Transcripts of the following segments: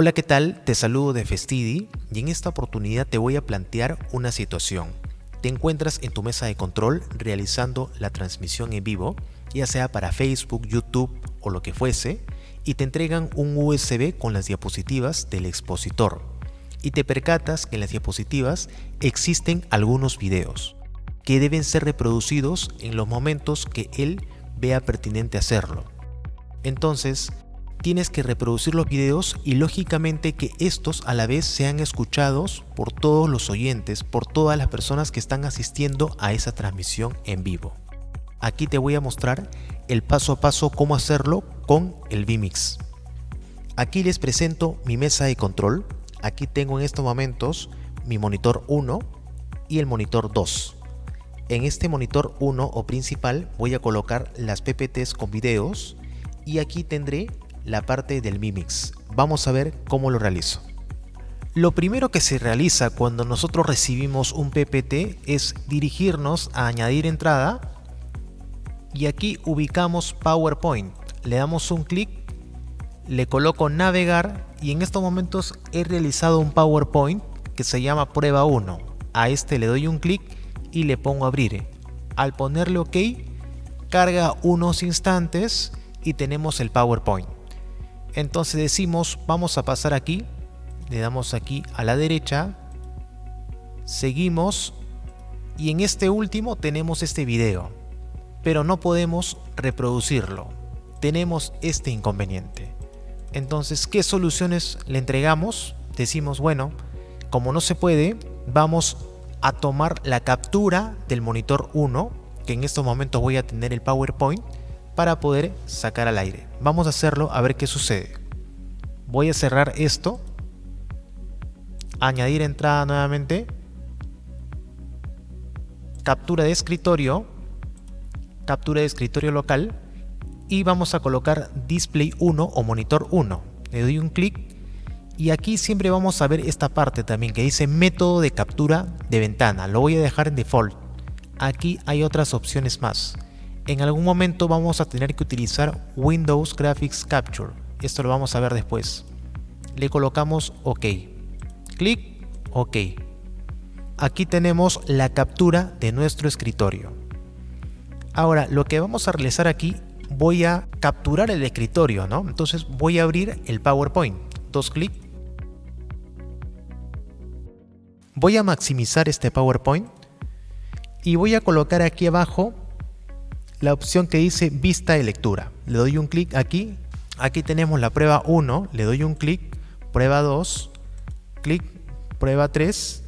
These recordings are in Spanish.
Hola, ¿qué tal? Te saludo de Festidi y en esta oportunidad te voy a plantear una situación. Te encuentras en tu mesa de control realizando la transmisión en vivo, ya sea para Facebook, YouTube o lo que fuese, y te entregan un USB con las diapositivas del expositor. Y te percatas que en las diapositivas existen algunos videos que deben ser reproducidos en los momentos que él vea pertinente hacerlo. Entonces, tienes que reproducir los videos y lógicamente que estos a la vez sean escuchados por todos los oyentes, por todas las personas que están asistiendo a esa transmisión en vivo. Aquí te voy a mostrar el paso a paso cómo hacerlo con el vMix. Aquí les presento mi mesa de control. Aquí tengo en estos momentos mi monitor 1 y el monitor 2. En este monitor 1 o principal voy a colocar las PPTs con videos y aquí tendré la parte del vMix. Vamos a ver cómo lo realizo. Lo primero que se realiza cuando nosotros recibimos un PPT es dirigirnos a añadir entrada y aquí ubicamos PowerPoint. Le damos un clic, le coloco navegar y en estos momentos he realizado un PowerPoint que se llama prueba 1. A este le doy un clic y le pongo abrir. Al ponerle OK, carga unos instantes y tenemos el PowerPoint. Entonces decimos vamos a pasar aquí, le damos aquí a la derecha, seguimos y en este último tenemos este video, pero no podemos reproducirlo, tenemos este inconveniente. Entonces, ¿qué soluciones le entregamos? Decimos, bueno, como no se puede, vamos a tomar la captura del monitor 1, que en estos momentos voy a tener el PowerPoint, para poder sacar al aire. Vamos a hacerlo a ver qué sucede. Voy a cerrar esto, añadir entrada nuevamente, captura de escritorio local y vamos a colocar display 1 o monitor 1. Le doy un clic y aquí siempre vamos a ver esta parte también que dice método de captura de ventana. Lo voy a dejar en default. Aquí hay otras opciones más. En algún momento vamos a tener que utilizar Windows Graphics Capture. Esto lo vamos a ver después. Le colocamos OK. Clic, OK. Aquí tenemos la captura de nuestro escritorio. Ahora, lo que vamos a realizar aquí, voy a capturar el escritorio, ¿no? Entonces voy a abrir el PowerPoint. Dos clics. Voy a maximizar este PowerPoint y voy a colocar aquí abajo la opción que dice vista de lectura. Le doy un clic aquí. Aquí tenemos la prueba 1. Le doy un clic. Prueba 2. Clic. Prueba 3.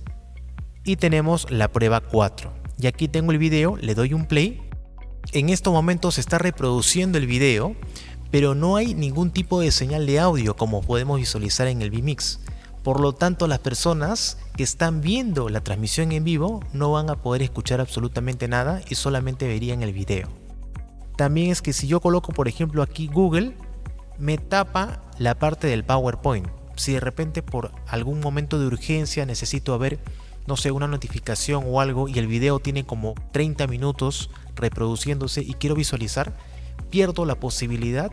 Y tenemos la prueba 4. Y aquí tengo el video. Le doy un play. En estos momentos se está reproduciendo el video, pero no hay ningún tipo de señal de audio como podemos visualizar en el vMix. Por lo tanto, las personas que están viendo la transmisión en vivo no van a poder escuchar absolutamente nada y solamente verían el video. También es que si yo coloco por ejemplo aquí Google, me tapa la parte del PowerPoint. Si de repente por algún momento de urgencia necesito ver, no sé, una notificación o algo y el video tiene como 30 minutos reproduciéndose y quiero visualizar, pierdo la posibilidad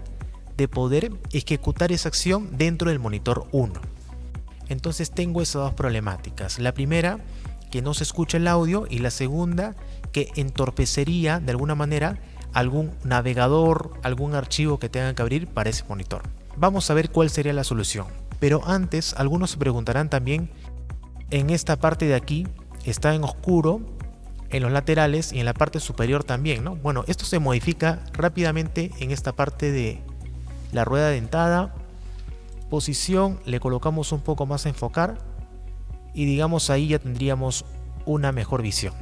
de poder ejecutar esa acción dentro del monitor 1. Entonces tengo esas dos problemáticas. La primera, que no se escucha el audio, y la segunda, que entorpecería de alguna manera algún navegador, algún archivo que tengan que abrir para ese monitor. Vamos a ver cuál sería la solución. Pero antes, algunos se preguntarán también, en esta parte de aquí está en oscuro, en los laterales y en la parte superior también, ¿no? Bueno, esto se modifica rápidamente en esta parte de la rueda dentada. Posición, le colocamos un poco más a enfocar y digamos ahí ya tendríamos una mejor visión.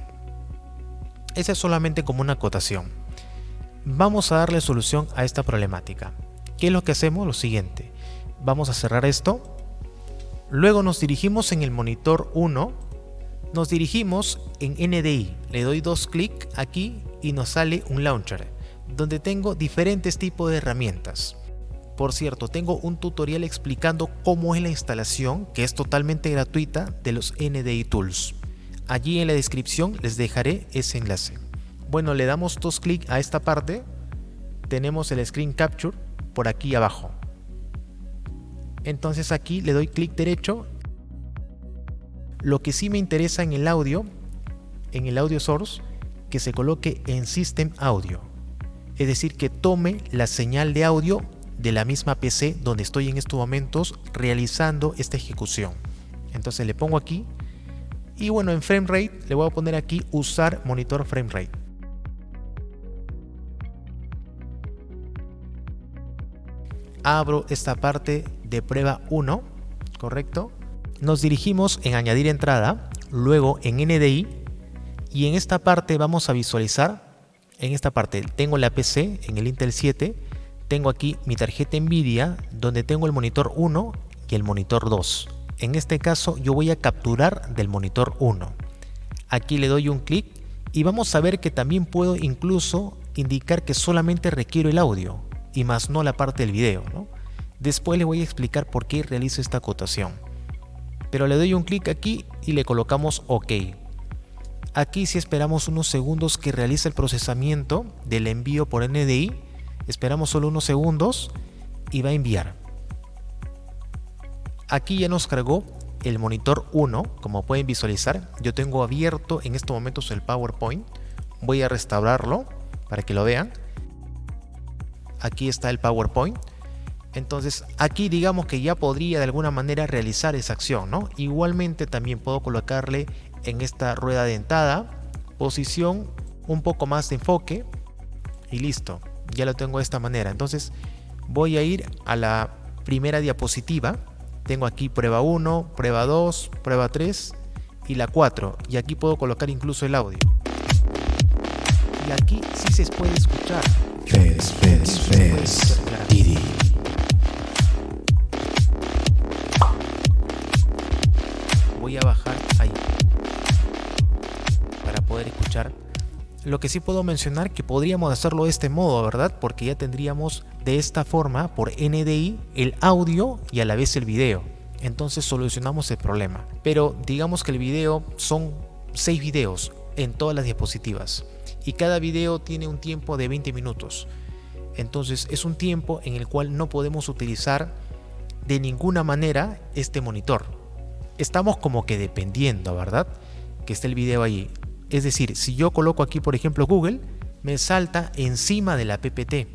Esa es solamente como una acotación. Vamos a darle solución a esta problemática. ¿Qué es lo que hacemos? Lo siguiente. Vamos a cerrar esto. Luego nos dirigimos en el monitor 1. Nos dirigimos en NDI. Le doy dos clics aquí y nos sale un launcher donde tengo diferentes tipos de herramientas. Por cierto, tengo un tutorial explicando cómo es la instalación, que es totalmente gratuita, de los NDI Tools. Allí en la descripción les dejaré ese enlace. Bueno, le damos dos clics a esta parte. Tenemos el Screen Capture por aquí abajo. Entonces aquí le doy clic derecho. Lo que sí me interesa en el audio source, que se coloque en System Audio. Es decir, que tome la señal de audio de la misma PC donde estoy en estos momentos realizando esta ejecución. Entonces le pongo aquí y bueno, en frame rate le voy a poner aquí usar monitor frame rate. Abro esta parte de prueba 1, correcto. Nos dirigimos en añadir entrada, luego en NDI y en esta parte vamos a visualizar. En esta parte tengo la PC en el Intel 7, tengo aquí mi tarjeta Nvidia donde tengo el monitor 1 y el monitor 2. En este caso yo voy a capturar del monitor 1. Aquí le doy un clic y vamos a ver que también puedo incluso indicar que solamente requiero el audio y más no la parte del video, ¿no? Después le voy a explicar por qué realizo esta acotación. Pero le doy un clic aquí y le colocamos OK. Aquí si esperamos unos segundos que realice el procesamiento del envío por NDI, esperamos solo unos segundos y va a enviar. Aquí ya nos cargó el monitor 1, como pueden visualizar. Yo tengo abierto en estos momentos el PowerPoint. Voy a restaurarlo para que lo vean. Aquí está el PowerPoint. Entonces aquí digamos que ya podría de alguna manera realizar esa acción, ¿no? Igualmente también puedo colocarle en esta rueda dentada, posición, un poco más de enfoque y listo, ya lo tengo de esta manera. Entonces voy a ir a la primera diapositiva, tengo aquí prueba 1, prueba 2, prueba 3 y la 4 y aquí puedo colocar incluso el audio. Y aquí sí se puede escuchar. Voy a bajar ahí para poder escuchar. Lo que sí puedo mencionar que podríamos hacerlo de este modo, ¿verdad? Porque ya tendríamos de esta forma por NDI el audio y a la vez el video. Entonces solucionamos el problema. Pero digamos que el video son 6 videos en todas las diapositivas y cada video tiene un tiempo de 20 minutos. Entonces es un tiempo en el cual no podemos utilizar de ninguna manera este monitor. Estamos como que dependiendo, ¿verdad? Que esté el video ahí. Es decir, si yo coloco aquí por ejemplo Google, me salta encima de la PPT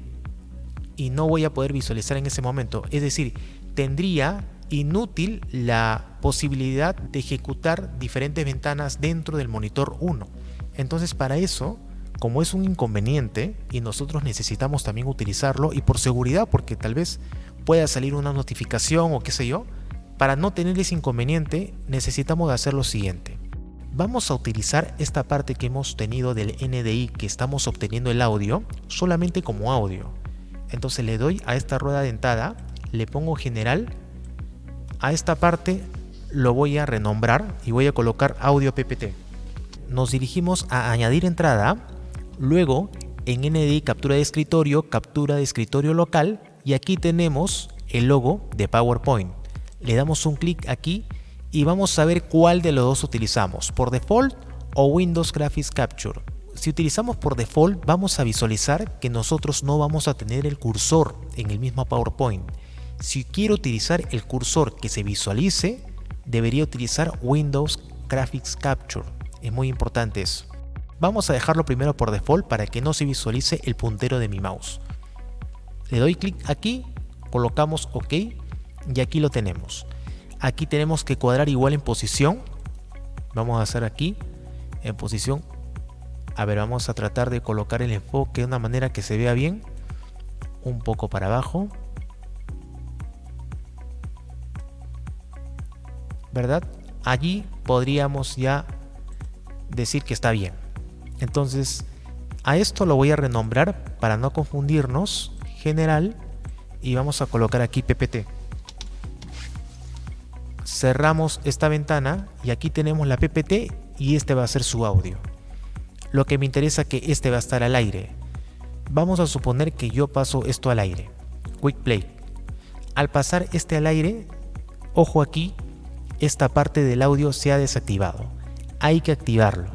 y no voy a poder visualizar en ese momento. Es decir, tendría inútil la posibilidad de ejecutar diferentes ventanas dentro del monitor 1. Entonces para eso, como es un inconveniente y nosotros necesitamos también utilizarlo y por seguridad, porque tal vez pueda salir una notificación o qué sé yo, para no tener ese inconveniente necesitamos hacer lo siguiente. Vamos a utilizar esta parte que hemos tenido del NDI que estamos obteniendo el audio solamente como audio. Entonces le doy a esta rueda dentada, le pongo general, a esta parte lo voy a renombrar y voy a colocar audio PPT. Nos dirigimos a añadir entrada, luego en NDI captura de escritorio local y aquí tenemos el logo de PowerPoint. Le damos un clic aquí y vamos a ver cuál de los dos utilizamos, por default o Windows Graphics Capture. Si utilizamos por default vamos a visualizar que nosotros no vamos a tener el cursor en el mismo PowerPoint. Si quiero utilizar el cursor que se visualice, debería utilizar Windows Graphics Capture. Es muy importante eso. Vamos a dejarlo primero por default para que no se visualice el puntero de mi mouse. Le doy clic aquí, colocamos OK y aquí lo tenemos. Aquí tenemos que cuadrar igual en posición. Vamos a hacer aquí en posición. A ver, vamos a tratar de colocar el enfoque de una manera que se vea bien. Un poco para abajo. ¿Verdad? Allí podríamos ya decir que está bien. Entonces a esto lo voy a renombrar para no confundirnos. General. Y vamos a colocar aquí PPT. Cerramos esta ventana y aquí tenemos la PPT y este va a ser su audio. Lo que me interesa es que este va a estar al aire. Vamos a suponer que yo paso esto al aire. Quick Play. Al pasar este al aire, ojo aquí, esta parte del audio se ha desactivado. Hay que activarlo.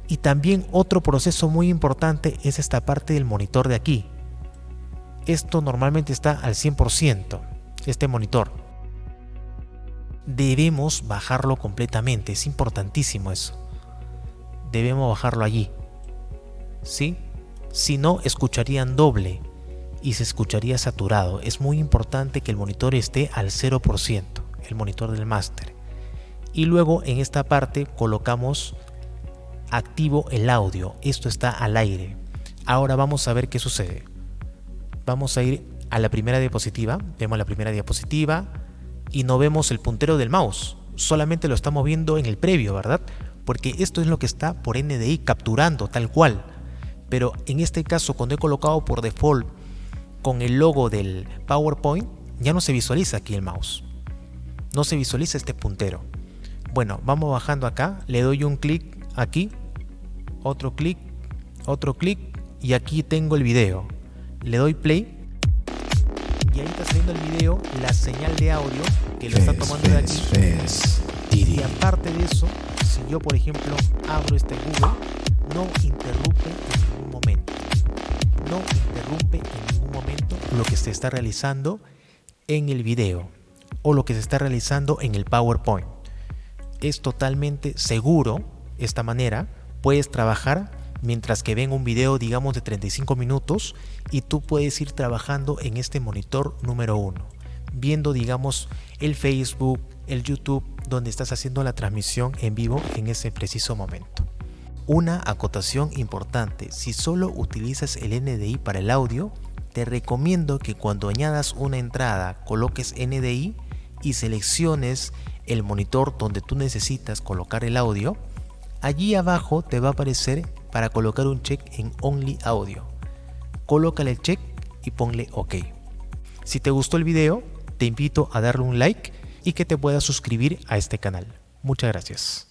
Y también otro proceso muy importante es esta parte del monitor de aquí. Esto normalmente está al 100%. este monitor. Debemos bajarlo completamente, es importantísimo eso. Debemos bajarlo allí, ¿sí? Si no, escucharían doble y se escucharía saturado. Es muy importante que el monitor esté al 0%, el monitor del máster. Y luego en esta parte colocamos activo el audio. Esto está al aire. Ahora vamos a ver qué sucede. Vamos a ir a la primera diapositiva. Vemos la primera diapositiva y no vemos el puntero del mouse. Solamente lo estamos viendo en el previo, ¿verdad? Porque esto es lo que está por NDI capturando tal cual. Pero en este caso, cuando he colocado por default con el logo del PowerPoint, ya no se visualiza aquí el mouse. No se visualiza este puntero. Bueno, vamos bajando acá. Le doy un clic aquí. Otro clic y aquí tengo el video. Le doy play y ahí está saliendo el video, la señal de audio que lo está tomando de aquí. Y aparte de eso, si yo por ejemplo abro este Google, no interrumpe en ningún momento. No interrumpe en ningún momento lo que se está realizando en el video o lo que se está realizando en el PowerPoint. Es totalmente seguro. Esta manera puedes trabajar mientras que ven un video, digamos, de 35 minutos y tú puedes ir trabajando en este monitor número 1, viendo, digamos, el Facebook, el YouTube, donde estás haciendo la transmisión en vivo en ese preciso momento. Una acotación importante: si solo utilizas el NDI para el audio, te recomiendo que cuando añadas una entrada coloques NDI y selecciones el monitor donde tú necesitas colocar el audio. Allí abajo te va a aparecer para colocar un check en Only Audio. Colócale el check y ponle OK. Si te gustó el video, te invito a darle un like y que te puedas suscribir a este canal. Muchas gracias.